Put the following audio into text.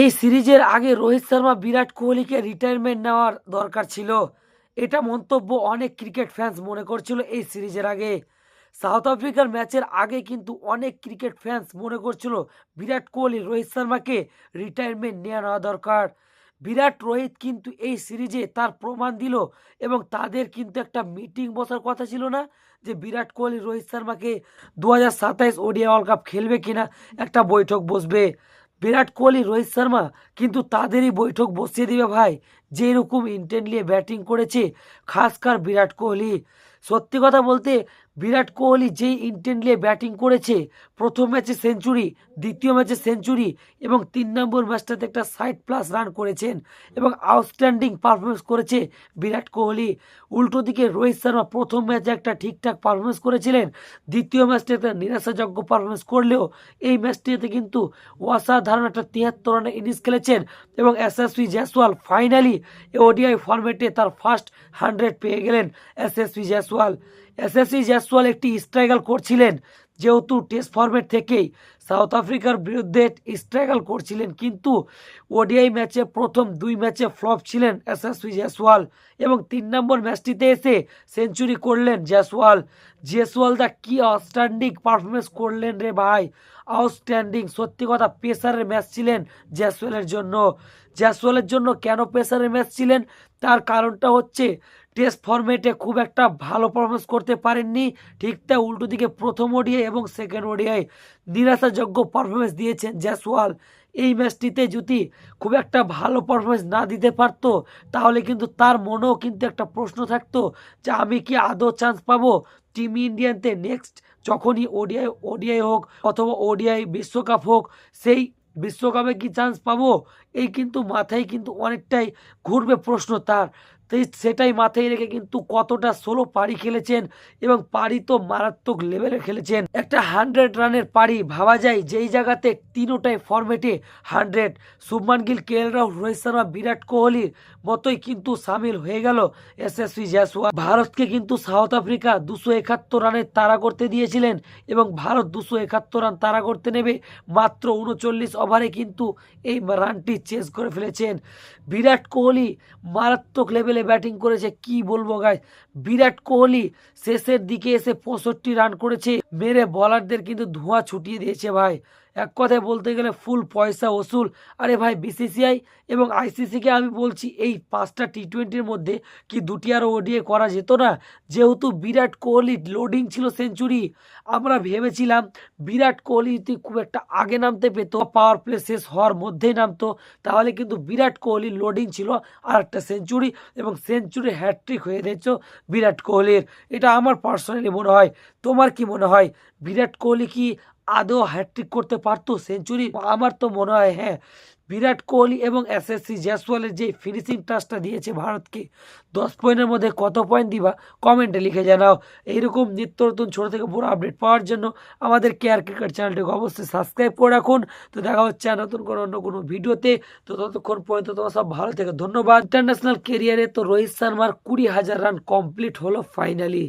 এই সিরিজের আগে রোহিত শর্মা বিরাট কোহলিকে রিটায়ারমেন্ট নেওয়ার দরকার ছিল। এটা মন্তব্য অনেক ক্রিকেট ফ্যান্স মনে করছিল এই সিরিজের আগে। সাউথ আফ্রিকার ম্যাচের আগে কিন্তু অনেক ক্রিকেট ফ্যান্স মনে করছিল বিরাট কোহলি রোহিত শর্মাকে রিটায়ারমেন্ট নেওয়া দরকার। বিরাট রোহিত কিন্তু এই সিরিজে তার প্রমাণ দিল এবং তাদের কিন্তু একটা মিটিং বসার কথা ছিল না যে বিরাট কোহলি রোহিত শর্মাকে 2027 ওডিআই ওয়ার্ল্ড কাপ খেলবে কিনা, একটা বৈঠক বসবে। বিরাট কোহলি রোহিত শর্মা কিন্তু তাদেরই বৈঠক বসিয়ে দিবে ভাই, যেরকম ইন্টেন্ট নিয়ে ব্যাটিং করেছে খাসকার বিরাট কোহলি। সত্যি কথা বলতে বিরাট কোহলি যেই ইন্টেন্ট নিয়ে ব্যাটিং করেছে, প্রথম ম্যাচে সেঞ্চুরি, দ্বিতীয় ম্যাচে সেঞ্চুরি এবং 3 নম্বর ম্যাচটাতে একটা 60+ রান করেছেন এবং আউটস্ট্যান্ডিং পারফরমেন্স করেছে বিরাট কোহলি। উল্টো দিকে রোহিত শর্মা প্রথম ম্যাচে একটা ঠিকঠাক পারফরমেন্স করেছিলেন, দ্বিতীয় ম্যাচটা একটা নিরাশাযোগ্য পারফরমেন্স করলেও এই ম্যাচটিতে কিন্তু অসাধারণ একটা 73 রানের ইনিংস খেলেছেন এবং এসএসভি জয়সওয়াল ফাইনালি ওডিআই ফরম্যাটে তার ফার্স্ট 100 পেয়ে গেলেন। এসএসভি জয়সওয়াল একটি স্ট্রাগল করছিলেন, যেহেতু টেস্ট ফরম্যাট থেকেই সাউথ আফ্রিকার বিরুদ্ধে স্ট্রাগল করছিলেন, কিন্তু ওডিআই ম্যাচে প্রথম 2 ম্যাচে ফ্লপ ছিলেন এসএসভি জয়সওয়াল এবং 3 নম্বর ম্যাচটিতে এসে সেঞ্চুরি করলেন জয়সওয়াল দা কি আউটস্ট্যান্ডিং পারফরমেন্স করলেন রে ভাই, আউটস্ট্যান্ডিং। সত্যি কথা, প্রেসারের ম্যাচ ছিলেন জয়সওয়ালের জন্য কেন প্রেসারের ম্যাচ ছিলেন তার কারণটা হচ্ছে টেস্ট ফরম্যাটে খুব একটা ভালো পারফরমেন্স করতে পারেননি, ঠিক তা উল্টো দিকে প্রথম ওডিআই এবং সেকেন্ড ওডিআই নিরাশাযোগ্য পারফরমেন্স দিয়েছেন জয়সওয়াল। এই ম্যাচটিতে যদি খুব একটা ভালো পারফরমেন্স না দিতে পারতো তাহলে কিন্তু তার মনেও কিন্তু একটা প্রশ্ন থাকতো যে আমি কি আদৌ চান্স পাবো টিম ইন্ডিয়াতে নেক্সট যখনই ওডিআই হোক অথবা ওডিআই বিশ্বকাপ হোক, সেই বিশ্বকাপে কি চান্স পাবো, এই কিন্তু মাথায় কিন্তু অনেকটাই ঘুরবে প্রশ্ন তার। তো সেটাই মাথায় রেখে কিন্তু কতটা সোলো পারি খেলেছেন এবং পারি তো মারাত্মক লেভেলে খেলেছেন। একটা 100 রানের পারি ভাবা যায়, যেই জায়গাতে তিনোটাই ফরম্যাটে 100। শুভমান গিল, কেএল রাহুল, রোহিত শর্মা, বিরাট কোহলির মতোই কিন্তু সামিল হয়ে গেল এসএসভি জয়সওয়াল। ভারতকে কিন্তু সাউথ আফ্রিকা 271 রানের তাড়া করতে দিয়েছিলেন এবং ভারত 271 রান তাড়া করতে নেবে মাত্র 39 ওভারে কিন্তু এই রানটি চেস করে ফেলেছেন। বিরাট কোহলি মারাত্মক লেভেলে ব্যাটিং করেছে, কি বলবো গাইস। বিরাট কোহলি শেষের দিকে এসে 65 রান করেছে, মেরে বলারদের কিন্তু ধোঁয়া ছুটিয়ে দিয়েছে ভাই। এক কথায় বলতে গেলে ফুল পয়সা ওসুল। আরে ভাই, বিসিসিআই এবং আইসিসিকে আমি বলছি এই 5টা টি20-র মধ্যে কি 2টি আরও ওডিআই করা যেত না? যেহেতু বিরাট কোহলি লোডিং ছিল সেঞ্চুরি, আমরা ভেবেছিলাম বিরাট কোহলি যদি খুব একটা আগে নামতে পেতো, পাওয়ার প্লে শেষ হওয়ার মধ্যেই নামতো, তাহলে কিন্তু বিরাট কোহলি লোডিং ছিল আর একটা সেঞ্চুরি এবং সেঞ্চুরি হ্যাট্রিক হয়ে দিয়েছ বিরাট কোহলির। এটা আমার পার্সোনালি মনে হয়। তোমার কি মনে হয় বিরাট কোহলি কি আদৌ হ্যাট্রিক করতে পারতো সেঞ্চুরি? আমার তো মনে হয় হ্যাঁ। বিরাট কোহলি এবং এসএসসি জয়সওয়ালের যে ফিনিশিং টাচটা দিয়েছে ভারতকে, 10 পয়েন্টের মধ্যে কত পয়েন্ট দিবা কমেন্টে লিখে জানাও। এইরকম নিত্য নতুন ছোটো থেকে বড় আপডেট পাওয়ার জন্য আমাদের কেয়ার ক্রিকেট চ্যানেলটিকে অবশ্যই সাবস্ক্রাইব করে রাখুন। তো দেখা হচ্ছে নতুন কোনো অন্য কোনো ভিডিওতে। তো ততক্ষণ পর্যন্ত তোমার সব ভালো থেকে ধন্যবাদ। ইন্টারন্যাশনাল কেরিয়ারে তো রোহিত শর্মার 20,000 রান কমপ্লিট হলো ফাইনালি।